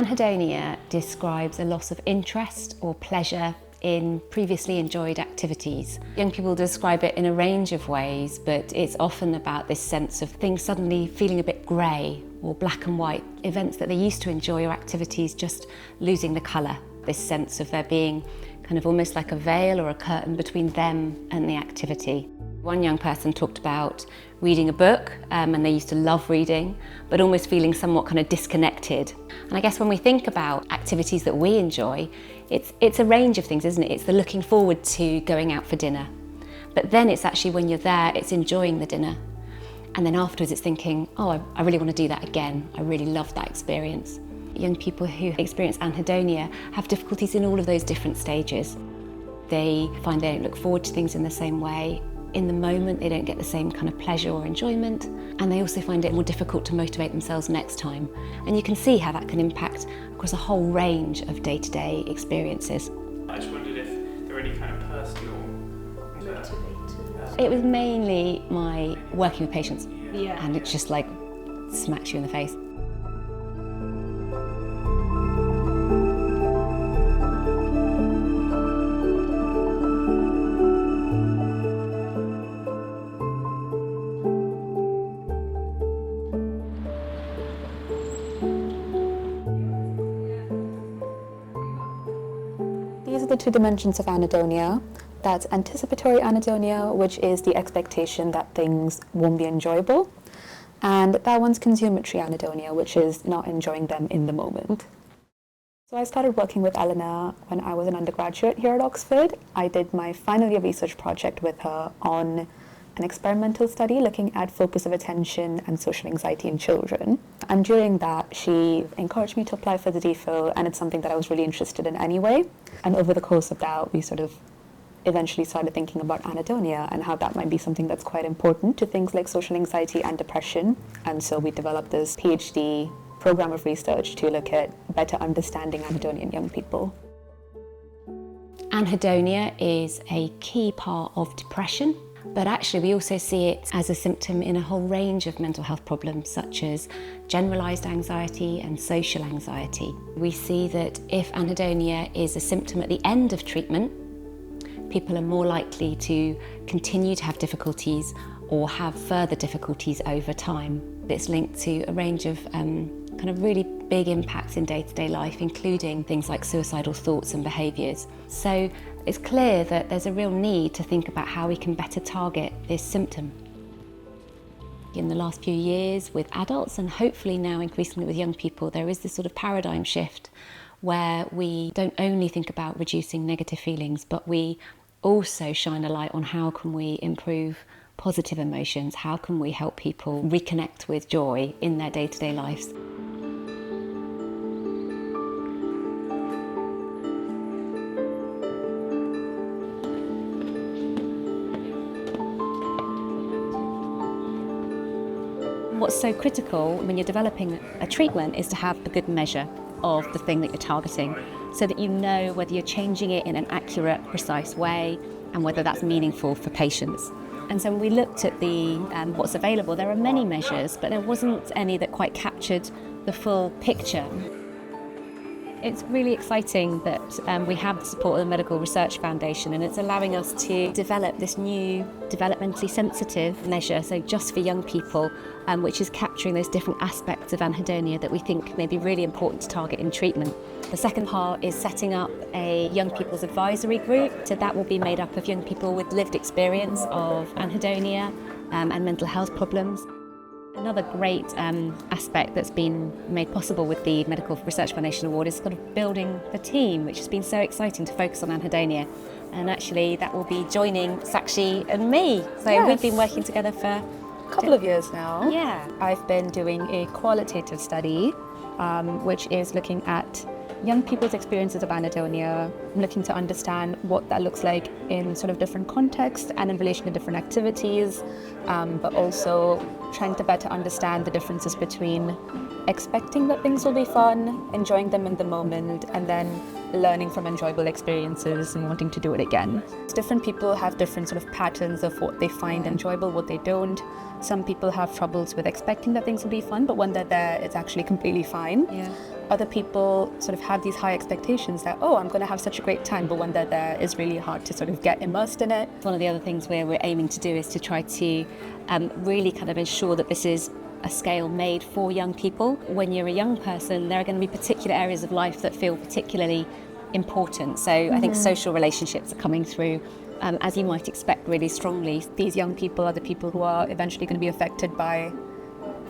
Anhedonia describes a loss of interest or pleasure in previously enjoyed activities. Young people describe it in a range of ways, but it's often about this sense of things suddenly feeling a bit grey or black and white, events that they used to enjoy or activities just losing the colour, this sense of there being kind of almost like a veil or a curtain between them and the activity. One young person talked about reading a book and they used to love reading, but almost feeling somewhat kind of disconnected. And I guess when we think about activities that we enjoy, it's a range of things, isn't it? It's the looking forward to going out for dinner. But then it's actually when you're there, it's enjoying the dinner. And then afterwards it's thinking, oh, I really want to do that again. I really love that experience. Young people who experience anhedonia have difficulties in all of those different stages. They find they don't look forward to things in the same way. In the moment, they don't get the same kind of pleasure or enjoyment, and they also find it more difficult to motivate themselves next time. And you can see how that can impact across a whole range of day-to-day experiences. I just wondered if there were any kind of personal It was mainly my working with patients, Yeah. and it just like smacks you in the face. These are the two dimensions of anhedonia. That's anticipatory anhedonia, which is the expectation that things won't be enjoyable. And that one's consumatory anhedonia, which is not enjoying them in the moment. So I started working with Eleanor when I was an undergraduate here at Oxford. I did my final year research project with her on an experimental study looking at focus of attention and social anxiety in children. And during that, she encouraged me to apply for the DPhil, and it's something that I was really interested in anyway. And over the course of that, we sort of eventually started thinking about anhedonia and how that might be something that's quite important to things like social anxiety and depression. And so we developed this PhD program of research to look at better understanding anhedonia in young people. Anhedonia is a key part of depression, but actually we also see it as a symptom in a whole range of mental health problems such as generalised anxiety and social anxiety. We see that if anhedonia is a symptom at the end of treatment, people are more likely to continue to have difficulties or have further difficulties over time. It's linked to a range of kind of really big impacts in day-to-day life, including things like suicidal thoughts and behaviours. So it's clear that there's a real need to think about how we can better target this symptom. In the last few years with adults, and hopefully now increasingly with young people, there is this sort of paradigm shift where we don't only think about reducing negative feelings, but we also shine a light on how can we improve positive emotions, how can we help people reconnect with joy in their day-to-day lives. What's so critical when you're developing a treatment is to have a good measure of the thing that you're targeting, so that you know whether you're changing it in an accurate, precise way and whether that's meaningful for patients. And so when we looked at what's available, there are many measures, but there wasn't any that quite captured the full picture. It's really exciting that we have the support of the Medical Research Foundation, and it's allowing us to develop this new developmentally sensitive measure, so just for young people, which is capturing those different aspects of anhedonia that we think may be really important to target in treatment. The second part is setting up a young people's advisory group, so that will be made up of young people with lived experience of anhedonia and mental health problems. Another great aspect that's been made possible with the Medical Research Foundation Award is sort of building the team, which has been so exciting to focus on anhedonia. And actually that will be joining Sakshi and me. So Yes. We've been working together for A couple of years now. Yeah. I've been doing a qualitative study, which is looking at young people's experiences of anhedonia, looking to understand what that looks like in sort of different contexts and in relation to different activities, but also trying to better understand the differences between expecting that things will be fun, enjoying them in the moment, and then learning from enjoyable experiences and wanting to do it again. Different people have different sort of patterns of what they find enjoyable, what they don't. Some people have troubles with expecting that things will be fun, but when they're there, it's actually completely fine. Yeah. other people sort of have these high expectations that, oh, I'm going to have such a great time, but when they're there, it's really hard to sort of get immersed in it. One of the other things we're aiming to do is to try to really kind of ensure that this is a scale made for young people. When you're a young person, there are going to be particular areas of life that feel particularly important. So I think social relationships are coming through, as you might expect, really strongly. These young people are the people who are eventually going to be affected by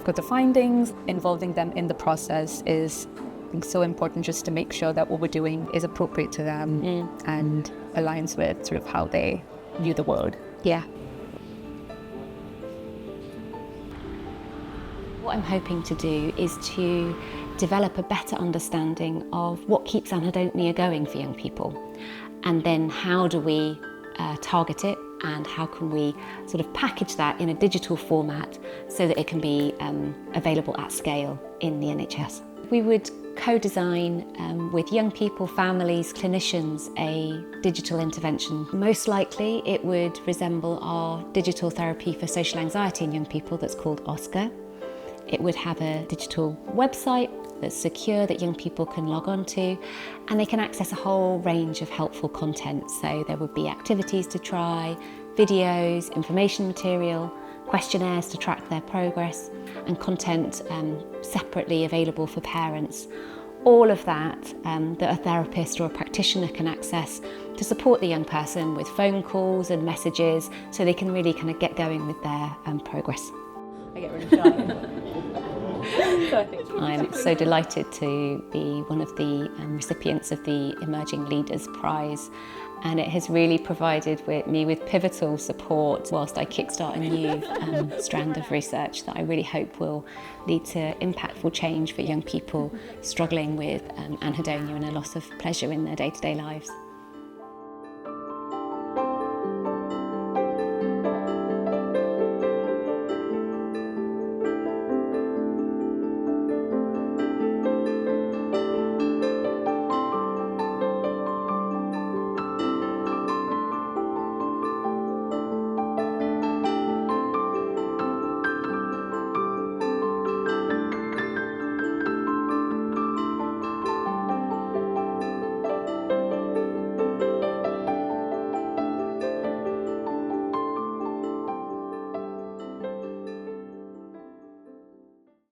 the findings. Involving them in the process is, I think, so important, just to make sure that what we're doing is appropriate to them and aligns with sort of how they view the world. Yeah. What I'm hoping to do is to develop a better understanding of what keeps anhedonia going for young people, and then how do we target it, and how can we sort of package that in a digital format so that it can be available at scale in the NHS. We would co-design with young people, families, clinicians, a digital intervention. Most likely it would resemble our digital therapy for social anxiety in young people that's called OSCAR. It would have a digital website that's secure, that young people can log on to, and they can access a whole range of helpful content. So there would be activities to try, videos, information material, questionnaires to track their progress, and content separately available for parents. All of that that a therapist or a practitioner can access to support the young person with phone calls and messages, so they can really kind of get going with their progress. I get really shy. I'm so delighted to be one of the recipients of the Emerging Leaders Prize, and it has really provided me with pivotal support whilst I kickstart a new strand of research that I really hope will lead to impactful change for young people struggling with anhedonia and a loss of pleasure in their day-to-day lives.